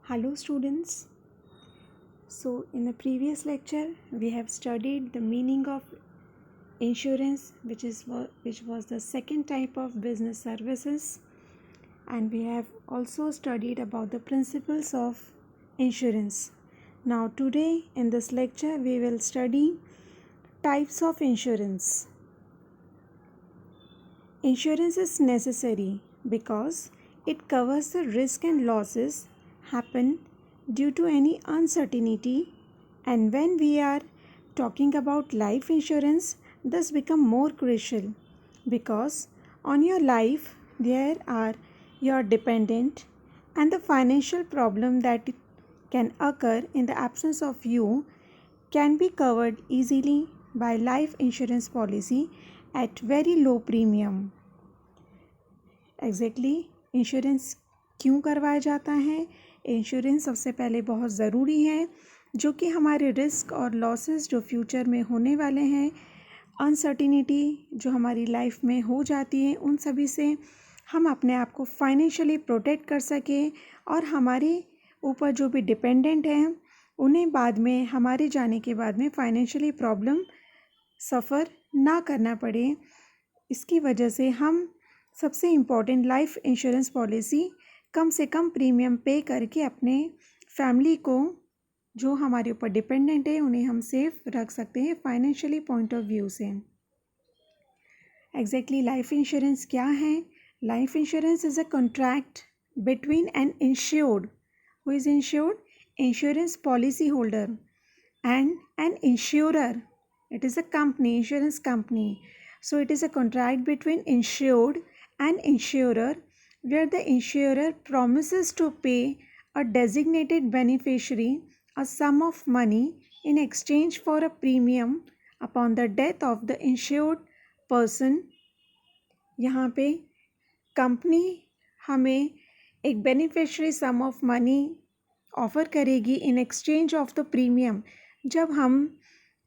Hello students. So in the previous lecture we have studied the meaning of insurance which was the second type of business services, and we have also studied about the principles of insurance. Now today in this lecture we will study types of insurance. Insurance is necessary because it covers the risk and losses happen due to any uncertainty, and when we are talking about life insurance, this become more crucial because on your life there are your dependent, and the financial problem that can occur in the absence of you can be covered easily by life insurance policy at very low premium. Insurance क्यों करवाया जाता है? Insurance सबसे पहले बहुत ज़रूरी है, जो कि हमारे रिस्क और लॉसेस जो फ्यूचर में होने वाले हैं, अनसर्टिनिटी जो हमारी लाइफ में हो जाती है, उन सभी से हम अपने आप को फाइनेंशियली प्रोटेक्ट कर सकें और हमारे ऊपर जो भी डिपेंडेंट हैं उन्हें बाद में हमारे जाने के बाद में फाइनेंशियली प्रॉब्लम सफ़र ना करना पड़े। इसकी वजह से हम सबसे इम्पॉर्टेंट लाइफ इंश्योरेंस पॉलिसी कम से कम प्रीमियम पे करके अपने फैमिली को जो हमारे ऊपर डिपेंडेंट है उन्हें हम सेफ रख सकते हैं फाइनेंशियली पॉइंट ऑफ व्यू से। एग्जैक्टली लाइफ इंश्योरेंस क्या है? Life insurance is a contract between an insured who is insured, insurance policy holder, and an insurer. It is a company, insurance company. So it is a contract between insured and insurer, where the insurer promises to pay a designated beneficiary a sum of money in exchange for a premium upon the death of the insured person. यहाँ पे company हमें एक beneficiary sum of money offer करेगी in exchange of the premium, जब हम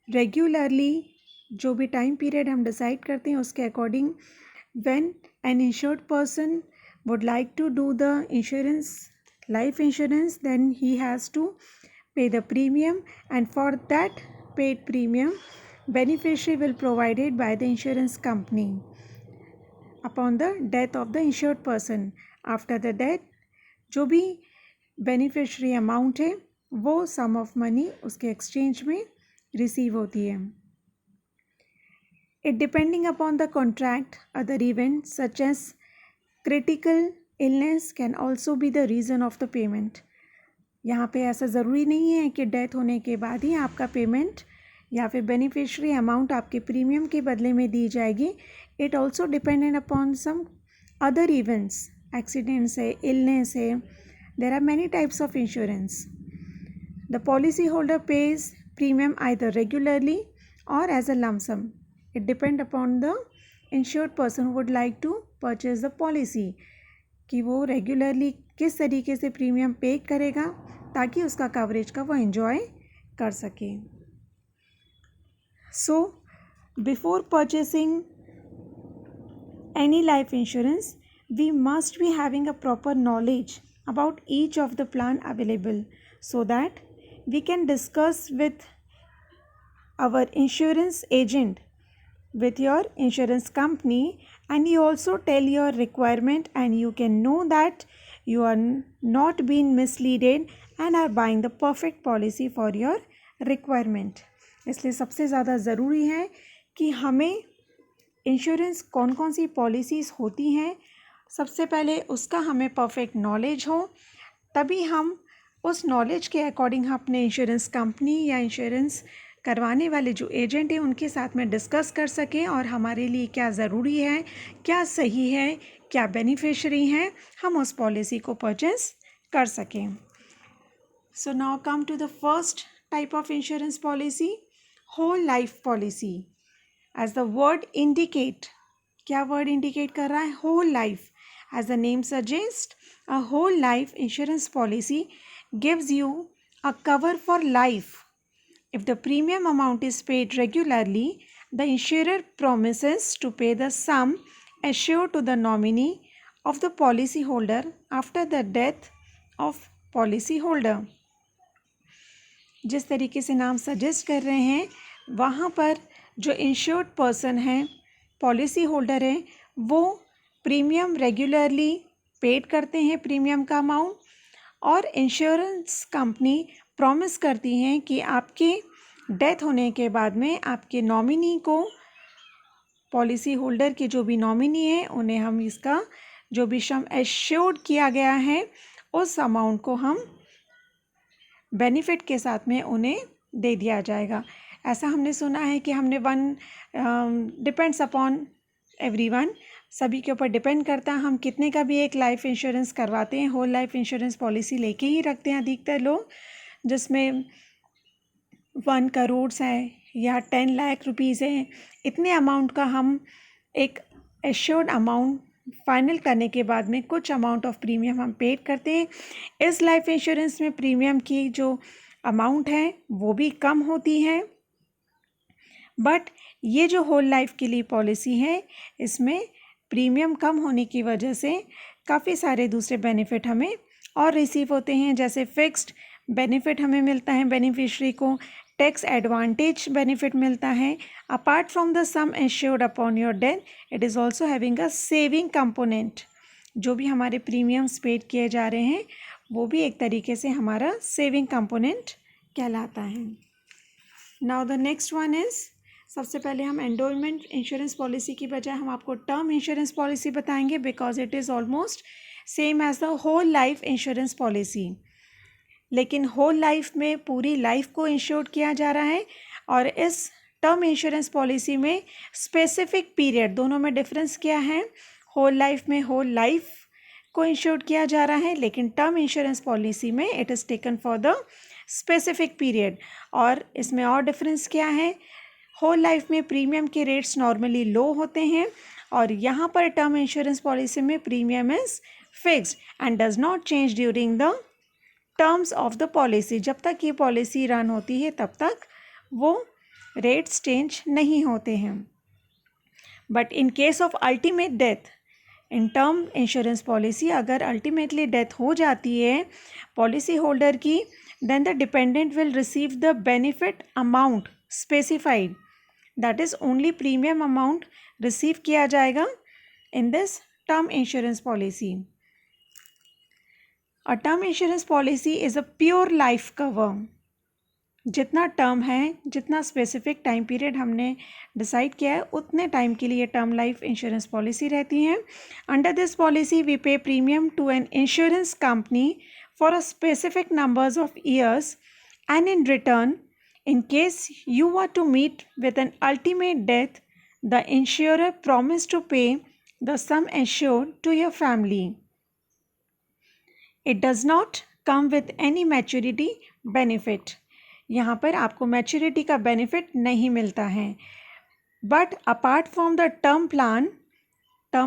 regularly जो भी time period हम डिसाइड करते हैं उसके according when an insured person would like to do the insurance life insurance, then he has to pay the premium, and for that paid premium beneficiary will provided by the insurance company upon the death of the insured person. After the death जो भी beneficiary amount है वो sum of money उसके exchange में receive होती है. It depending upon the contract other event such as critical illness can also be the reason of the payment. यहाँ पे ऐसा ज़रूरी नहीं है कि डेथ होने के बाद ही आपका पेमेंट या फिर बेनिफिशरी अमाउंट आपके प्रीमियम के बदले में दी जाएगी. It also dependent upon some other events, accidents है, इलनेस है. There are many types of insurance. The policy holder pays premium either regularly or as a lump sum. It depend upon the insured person who would like to purchase the policy कि वो regularly किस तरीके से premium पे करेगा ताकि उसका coverage का वो एंजॉय कर सके. So before purchasing any life insurance we must be having a proper knowledge about each of the plan available so that we can discuss with our insurance agent, with your insurance company, and you also tell your requirement, and you can know that you are not being misleaded and are buying the perfect policy for your requirement. इसलिए सबसे ज़्यादा ज़रूरी है कि हमें insurance कौन कौन सी policies होती हैं, सबसे पहले उसका हमें परफेक्ट नॉलेज हो, तभी हम उस नॉलेज के अकॉर्डिंग हम अपने इंश्योरेंस कंपनी या इंश्योरेंस करवाने वाले जो एजेंट हैं उनके साथ में डिस्कस कर सकें और हमारे लिए क्या ज़रूरी है, क्या सही है, क्या बेनिफिशरी हैं, हम उस पॉलिसी को परचेस कर सकें. So now come to the first type of insurance policy, whole life policy. As the word indicate, क्या वर्ड इंडिकेट कर रहा है? Whole life. As the name suggest, a whole life insurance policy gives you a cover for life. If the premium amount is paid regularly, the insurer promises to pay the sum assured to the nominee of the policyholder after the death of policy holder. जिस तरीके से नाम suggest कर रहे हैं, वहाँ पर जो इंश्योर्ड पर्सन है, पॉलिसी होल्डर है, वो प्रीमियम रेगुलरली पेड करते हैं, प्रीमियम का अमाउंट, और इंश्योरेंस कंपनी प्रॉमिस करती हैं कि आपके डेथ होने के बाद में आपके नॉमिनी को, पॉलिसी होल्डर के जो भी नॉमिनी है, उन्हें हम इसका जो भी सम एश्योर्ड किया गया है उस अमाउंट को हम बेनिफिट के साथ में उन्हें दे दिया जाएगा। ऐसा हमने सुना है कि हमने डिपेंड्स अपॉन एवरीवन, सभी के ऊपर डिपेंड करता है हम कितने का भी एक लाइफ इंश्योरेंस करवाते हैं। होल लाइफ इंश्योरेंस पॉलिसी लेके ही रखते हैं अधिकतर लोग, जिसमें 1 करोड़ है या 10 लाख रुपीज़ है, इतने अमाउंट का हम एक एश्योर्ड अमाउंट फाइनल करने के बाद में कुछ अमाउंट ऑफ प्रीमियम हम पेड करते हैं। इस लाइफ इंश्योरेंस में प्रीमियम की जो अमाउंट है वो भी कम होती है, बट ये जो होल लाइफ के लिए पॉलिसी है, इसमें प्रीमियम कम होने की वजह से काफ़ी सारे दूसरे बेनिफिट हमें और रिसीव होते हैं, जैसे फिक्स्ड बेनिफिट हमें मिलता है, बेनिफिशरी को टैक्स एडवांटेज बेनिफिट मिलता है। Apart from the sum assured upon your death, it is also having a saving component. जो भी हमारे प्रीमियम्स पेड किए जा रहे हैं वो भी एक तरीके से हमारा सेविंग कंपोनेंट कहलाता है। Now the next one is, सबसे पहले हम एंडोलमेंट इंश्योरेंस पॉलिसी की बजाय हम आपको टर्म इंश्योरेंस पॉलिसी बताएंगे, because it is almost same as the whole life insurance policy. लेकिन होल लाइफ में पूरी लाइफ को इंश्योर किया जा रहा है, और इस टर्म इंश्योरेंस पॉलिसी में स्पेसिफिक पीरियड, दोनों में डिफरेंस क्या है? होल लाइफ में होल लाइफ को इंश्योर किया जा रहा है, लेकिन टर्म इंश्योरेंस पॉलिसी में it is taken for the specific period. और इसमें और डिफरेंस क्या है? होल लाइफ में प्रीमियम के रेट्स नॉर्मली लो होते हैं, और यहाँ पर टर्म इंश्योरेंस पॉलिसी में premium is fixed and does not change during the terms of the policy. जब तक ये पॉलिसी रन होती है तब तक वो रेट्स चेंज नहीं होते हैं। But in case of ultimate death, in term insurance policy अगर अल्टीमेटली डेथ हो जाती है पॉलिसी होल्डर की, then the dependent will receive the benefit amount specified, that is only premium amount receive किया जाएगा in this term insurance policy. A term insurance policy is a pure life cover. जितना term है, जितना specific time period हमने decide किया है, उतने time के लिए टर्म लाइफ इंश्योरेंस पॉलिसी रहती हैं। Under this policy we pay premium to an insurance company for a specific numbers of years, and in return, in case you were to meet with an ultimate death, the insurer promised to pay the sum assured to your family. It does not come with any maturity benefit. यहाँ पर आपको maturity का benefit नहीं मिलता है। But apart from the term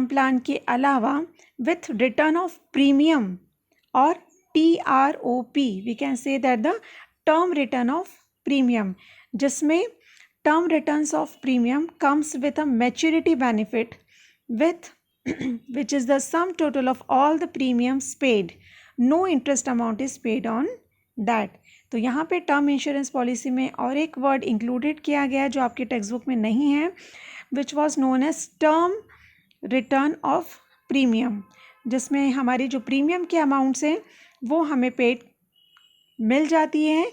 plan के अलावा with return of premium और TROP, we can say that the term return of premium, जिसमें term returns of premium comes with a maturity benefit with which is the sum total of all the premiums paid, no interest amount is paid on that. तो यहाँ पे term insurance policy में और एक word included किया गया जो आपके टेक्स्ट बुक में नहीं है, which was known as term return of premium, जिसमें हमारी जो प्रीमियम के अमाउंट्स हैं वो हमें पेड मिल जाती है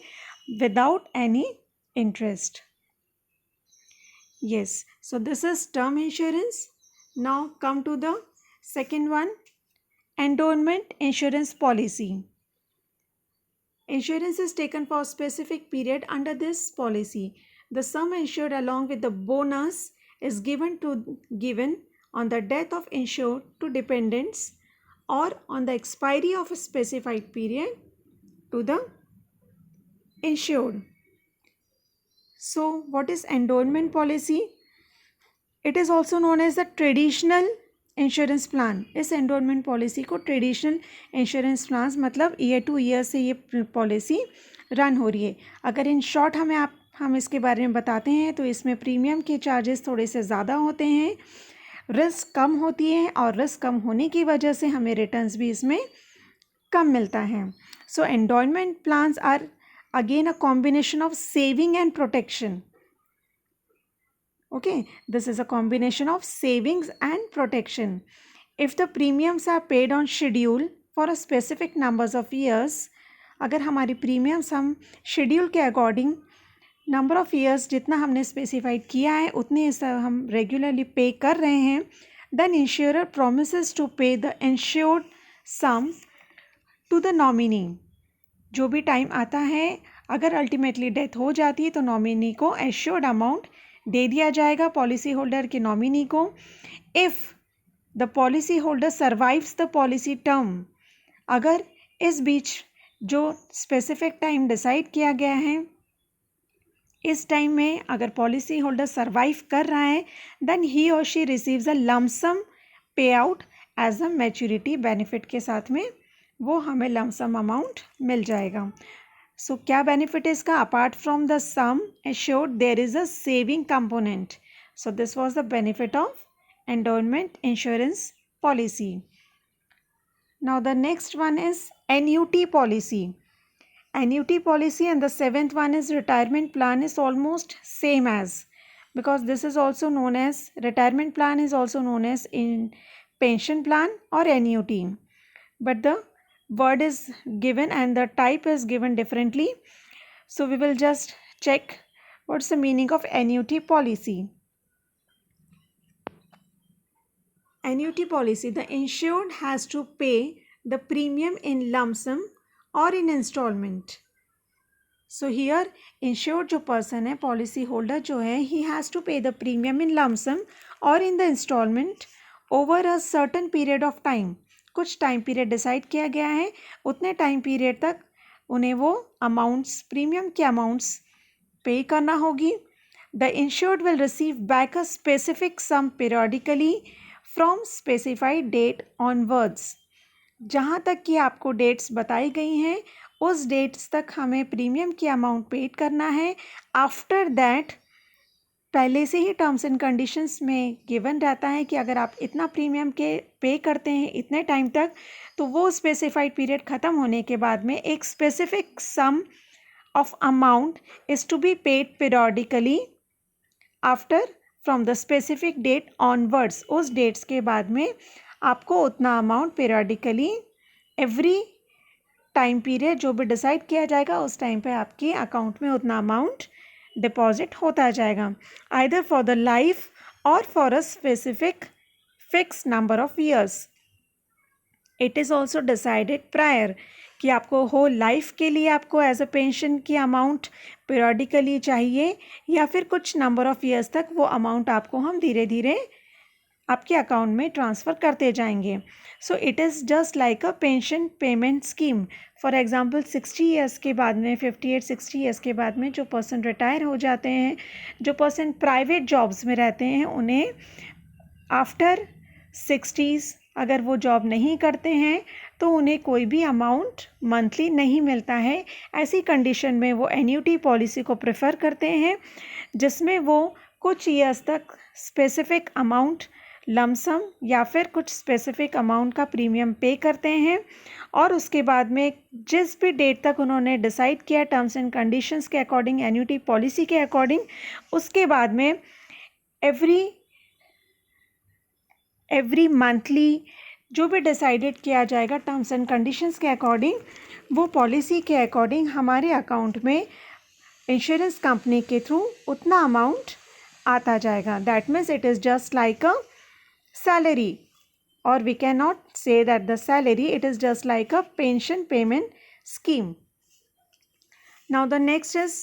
without any interest. Yes, so this is term insurance. Now come to the second one, endowment insurance policy. Insurance is taken for a specific period. Under this policy, the sum insured along with the bonus is given on the death of insured to dependents or on the expiry of a specified period to the insured. So what is endowment policy? It is also known as the traditional insurance plan. इस endowment policy को traditional insurance plan, मतलब year two year से ये policy run हो रही है. अगर in short हम इसके बारे में बताते हैं तो इसमें प्रीमियम के चार्जेस थोड़े से ज़्यादा होते हैं, रिस्क कम होती है, और रिस्क कम होने की वजह से हमें रिटर्न्स भी इसमें कम मिलता है. So endowment plans are again a combination of saving and protection. Okay, this is a combination of savings and protection. If the premiums are paid on schedule for a specific numbers of years, अगर हमारी premiums हम schedule के according number of years जितना हमने specified किया है उतने हम रेगुलरली पे कर रहे हैं, then insurer promises to pay the insured sum to the nominee. जो भी टाइम आता है, अगर अल्टीमेटली डेथ हो जाती है तो नॉमिनी को एश्योर्ड अमाउंट दे दिया जाएगा पॉलिसी होल्डर के नॉमिनी को. If the policy holder survives the policy term, अगर इस बीच जो स्पेसिफिक टाइम डिसाइड किया गया है इस टाइम में अगर पॉलिसी होल्डर सर्वाइव कर रहा है, देन ही और she receives a lump sum pay out as a maturity benefit के साथ में वो हमें लमसम अमाउंट मिल जाएगा. सो क्या बेनिफिट है इसका? Apart from the sum assured there is a saving component. So this was the benefit of endowment insurance policy. Now the next one is annuity policy. Annuity policy and the seventh one is retirement plan is almost same as, because this is also known as retirement plan is also known as in pension plan or annuity, but the word is given and the type is given differently. So we will just check what's the meaning of annuity policy. Annuity policy, the insured has to pay the premium in lump sum और in installment. So here insured जो person है, policy holder जो है, he has to pay the premium in lump sum और in the installment over a certain period of time. कुछ time period decide किया गया है, उतने टाइम पीरियड तक उन्हें वो अमाउंट्स, प्रीमियम की अमाउंट्स पे करना होगी. The insured will receive back a specific sum periodically from specified date onwards. जहाँ तक कि आपको डेट्स बताई गई हैं उस डेट्स तक हमें प्रीमियम की अमाउंट पेड करना है. आफ्टर दैट पहले से ही टर्म्स एंड कंडीशंस में गिवन रहता है कि अगर आप इतना प्रीमियम के पे करते हैं इतने टाइम तक, तो वो स्पेसिफाइड पीरियड ख़त्म होने के बाद में एक specific sum of amount is to be paid periodically after from the specific date onwards. उस डेट्स के बाद में आपको उतना amount periodically every time period जो भी डिसाइड किया जाएगा उस टाइम पे आपके अकाउंट में उतना अमाउंट डिपॉजिट होता जाएगा, आइदर फॉर द लाइफ और for a specific fix number of years. It is also decided prior कि आपको होल लाइफ के लिए आपको एज अ पेंशन की अमाउंट पीरियडिकली चाहिए या फिर कुछ नंबर ऑफ ईयर्स तक वो अमाउंट आपको हम धीरे धीरे आपके अकाउंट में ट्रांसफ़र करते जाएंगे. So it is just like a pension payment scheme. For example 60 years के बाद में, 58-60 ईयर्स के बाद में जो पर्सन रिटायर हो जाते हैं, जो पर्सन प्राइवेट जॉब्स में रहते हैं, उन्हें आफ्टर 60s अगर वो जॉब नहीं करते हैं तो उन्हें कोई भी अमाउंट मंथली नहीं मिलता है. ऐसी कंडीशन में वो एन्यूटी पॉलिसी को प्रेफर करते हैं जिसमें वो कुछ ईयर्स तक स्पेसिफिक अमाउंट लमसम या फिर कुछ स्पेसिफिक अमाउंट का प्रीमियम पे करते हैं और उसके बाद में जिस भी डेट तक उन्होंने डिसाइड किया टर्म्स एंड कंडीशंस के अकॉर्डिंग, एन्यूटी पॉलिसी के अकॉर्डिंग, उसके बाद में एवरी मंथली जो भी डिसाइडेड किया जाएगा टर्म्स एंड कंडीशंस के अकॉर्डिंग, वो पॉलिसी के अकॉर्डिंग हमारे अकाउंट में इंश्योरेंस कंपनी के थ्रू उतना अमाउंट आता जाएगा. That means it is just like a salary, or we cannot say that the salary, it is just like a pension payment scheme. Now the next is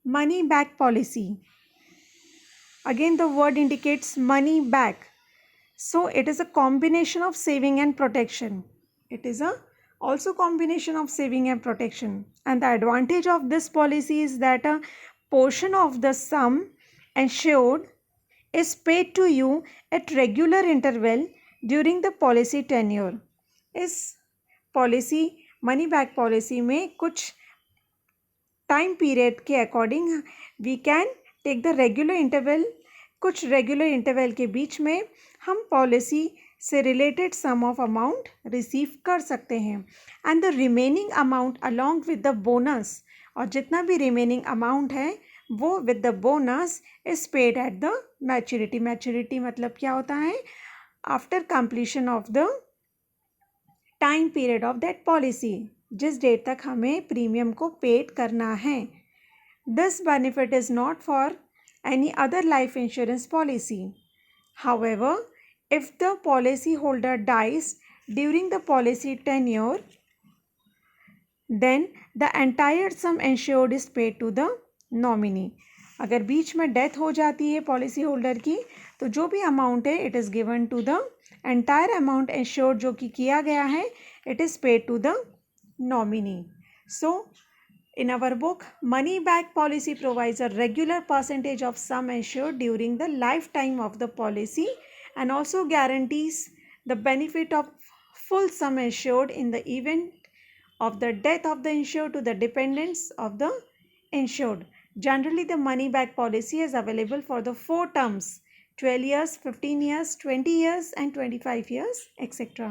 money back policy. Again the word indicates money back, so it is a combination of saving and protection. It is a also combination of saving and protection, and the advantage of this policy is that a portion of the sum insured is paid to you at regular interval during the policy tenure. इस policy money back policy में कुछ time period के according we can take the regular interval. कुछ regular interval के बीच में हम policy से related some of amount receive कर सकते हैं and the remaining amount along with the bonus, और जितना भी रिमेनिंग अमाउंट है वो with the bonus is paid at the maturity. Maturity मतलब क्या होता है? After completion of the time period of that policy, जिस डेट तक हमें प्रीमियम को पेड करना है. This benefit is not for any other life insurance policy. However, if the policy holder dies during the policy tenure, then the entire sum insured is paid to the nominee. अगर बीच में death हो जाती है policy holder की, तो जो भी अमाउंट है it is given to the entire amount insured जो कि किया गया है, it is paid to the nominee. So in our book, money back policy provides a regular percentage of sum insured during the lifetime of the policy and also guarantees the benefit of full sum insured in the event of the death of the insured to the dependents of the insured. Generally, the money back policy is available for the 4 terms: 12 years, 15 years, 20 years and 25 years, etc.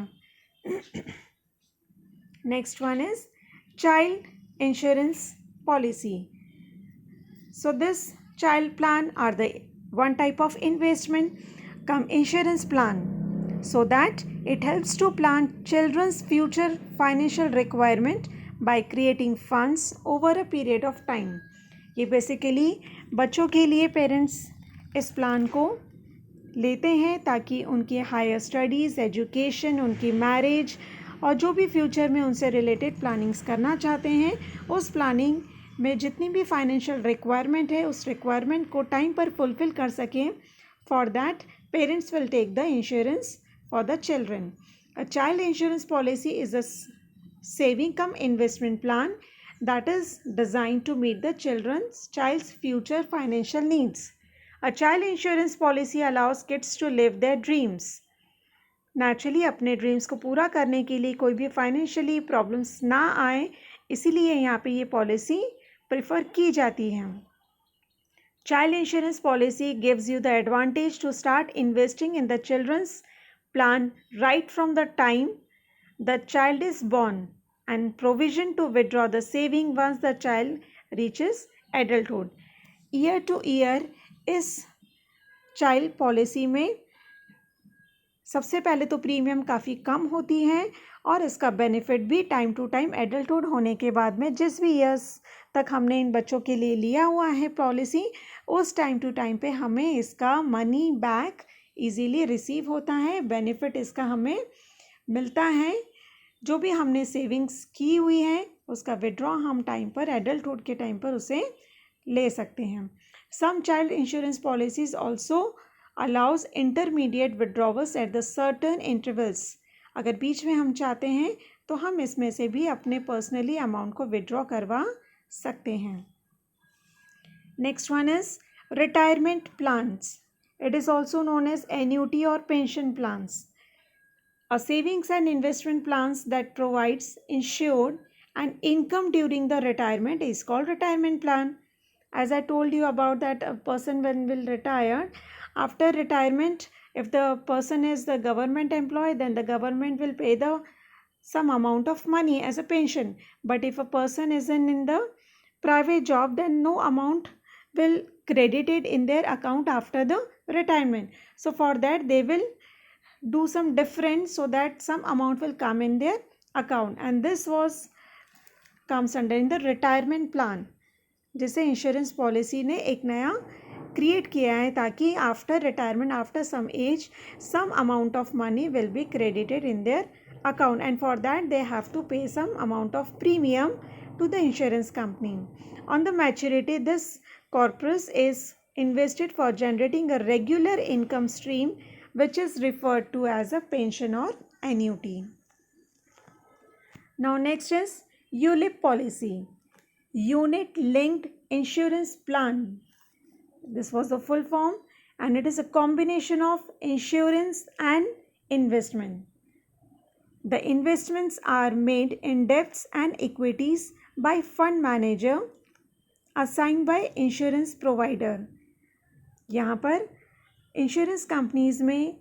Next one is child insurance policy. So this child plan are the one type of investment come insurance plan, so that it helps to plan children's future financial requirement by creating funds over a period of time. ये basically बच्चों के लिए parents इस plan को लेते हैं ताकि उनकी हायर स्टडीज़, एजुकेशन, उनकी मैरिज और जो भी फ्यूचर में उनसे रिलेटेड प्लानिंग्स करना चाहते हैं, उस प्लानिंग में जितनी भी फाइनेंशियल रिक्वायरमेंट है उस रिक्वायरमेंट को टाइम पर फुलफ़िल कर सकें. For that parents will take the insurance for the children. A child insurance policy is a saving cum investment plan that is designed to meet the child's future financial needs. A child insurance policy allows kids to live their dreams. Naturally अपने dreams को पूरा करने के लिए कोई भी financially problems ना आए, इसीलिए यहाँ पे ये पॉलिसी प्रेफर की जाती है. Child insurance policy gives you the advantage to start investing in the children's plan right from the time the child is born and provision to withdraw the saving once the child reaches adulthood. Year to year इस child policy में सबसे पहले तो premium काफ़ी कम होती है और इसका बेनिफिट भी टाइम टू टाइम एडल्टहुड होने के बाद में जिस भी ईयर्स तक हमने इन बच्चों के लिए लिया हुआ है पॉलिसी, उस टाइम टू टाइम पे हमें इसका मनी बैक इजीली रिसीव होता है. बेनिफिट इसका हमें मिलता है. जो भी हमने सेविंग्स की हुई है उसका विड्रॉ हम टाइम पर एडल्टहुड के टाइम पर उसे ले सकते हैं. Some child insurance policies also allows intermediate withdrawals at the certain intervals. अगर बीच में हम चाहते हैं तो हम इसमें से भी अपने पर्सनली अमाउंट को विड्रॉ करवा सकते हैं. Next one is retirement plans. It is also known as annuity और pension plans. A savings and investment plans that provides insured and income during the retirement is called retirement plan. As I told you about that a person when will retire, after retirement, if the person is the government employee, then the government will pay the some amount of money as a pension. But if a person is in the private job, then no amount will credited in their account after the retirement. So for that they will do some difference so that some amount will come in their account, and this was comes under in the retirement plan, जिसे insurance policy ने एक नया create किया है ताकि after retirement after some age some amount of money will be credited in their account, and for that they have to pay some amount of premium to the insurance company. On the maturity this corpus is invested for generating a regular income stream which is referred to as a pension or annuity. Now next is ULIP policy, Unit Linked Insurance Plan. This was the full form and it is a combination of insurance and investment. The investments are made in debts and equities by fund manager assigned by insurance provider. यहाँ पर insurance companies में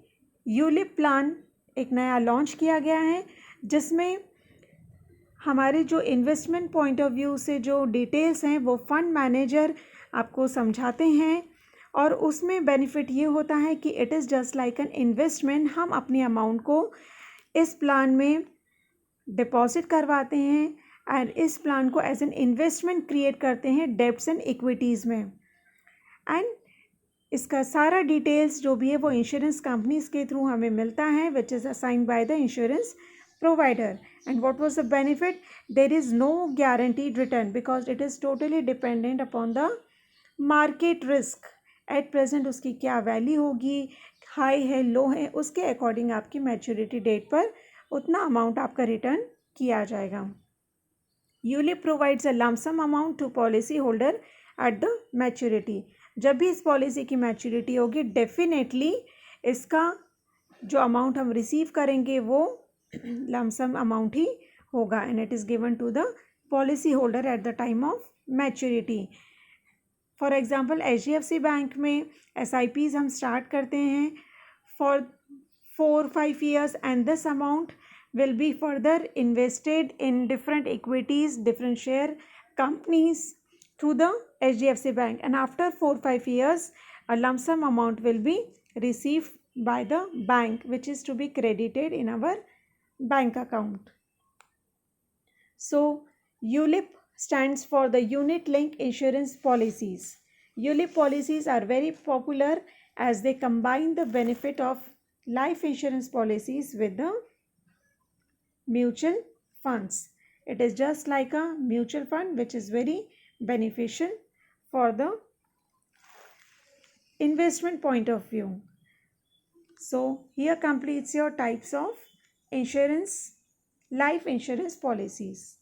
ULIP plan एक नया launch किया गया है, जिसमें हमारे जो इन्वेस्टमेंट पॉइंट ऑफ व्यू से जो डिटेल्स हैं वो फंड मैनेजर आपको समझाते हैं। और उसमें बेनिफिट ये होता है कि it is just like an investment. हम अपनी अमाउंट को इस प्लान में डिपॉजिट करवाते हैं एंड इस प्लान को एज एन इन्वेस्टमेंट क्रिएट करते हैं डेब्ट्स एंड इक्विटीज़ में। एंड इसका सारा डिटेल्स जो भी है वो इंश्योरेंस कंपनीज के थ्रू हमें मिलता है, which is assigned by the insurance provider. And what was the benefit? There is no guaranteed return because it is totally dependent upon the market risk. At present उसकी क्या value होगी, high है लो है, उसके according आपकी maturity date पर उतना amount आपका रिटर्न किया जाएगा। ULIP provides a lump sum amount to policy holder at the maturity. जब भी इस पॉलिसी की मैच्योरिटी होगी डेफिनेटली इसका जो अमाउंट हम रिसीव करेंगे वो लमसम अमाउंट ही होगा and it is given to the policy holder at the time of maturity. For example HDFC bank में SIPs हम स्टार्ट करते हैं for 4-5 years and this amount will be further invested in different equities, different share companies through the HDFC bank, and after 4-5 years a lump sum amount will be received by the bank which is to be credited in our bank account. So ULIP stands for the unit linked insurance policies. ULIP policies are very popular as they combine the benefit of life insurance policies with the mutual funds. It is just like a mutual fund which is very beneficial for the investment point of view. So here completes your types of insurance, life insurance policies.